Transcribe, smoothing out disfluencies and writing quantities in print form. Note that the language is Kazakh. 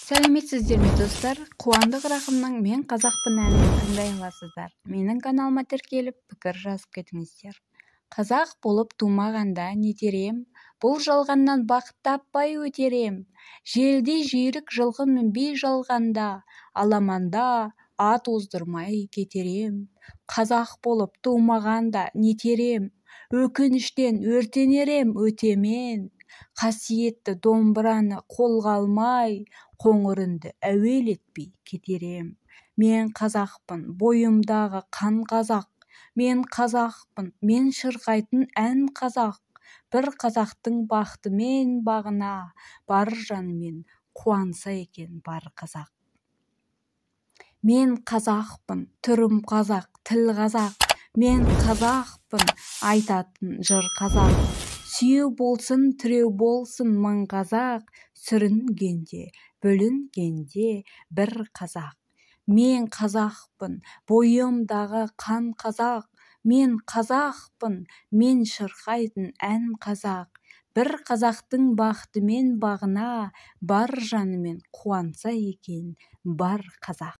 сәлеметсіздер ме достар? Қуандық Рақымның «Мен қазақпын» әнін тыңдай аласыздар. Менің каналыма тіркеліп, пікір жазып кетіңіздер. Қазақ болып тумағанда не терем? Бұл жалғаннан бақыт таппай өтерем. Желде жүйрік жылқы мінбей жалғанда, аламанда ат оздырмай кетерем. Қазақ болып тумағанда не терем? Өкініштен өртенерем өтемен. Қасиетті домбыраны қолға алмай, қоңыр үнді әуелетпей кетерем. Мен қазақпын, бойымдағы қан қазақ. Мен қазақпын, мен шырқайтын ән қазақ. Бір қазақтың бақыты мен бағына, бар жанымен қуанса екен бар қазақ. Мен қазақпын, түрім қазақ, тіл қазақ. Мен қазақпын, айтатын жыр қазақ. Сүйеу болсын, тіреу болсын мың қазақ. Сүрінгенде, бүлінгенде бір қазақ. Мен қазақпын, бойымдағы қан қазақ. Мен қазақпын, мен шырқайтын ән қазақ. Бір қазақтың бақыты мен бағына, бар жанымен қуанса екен бар қазақ.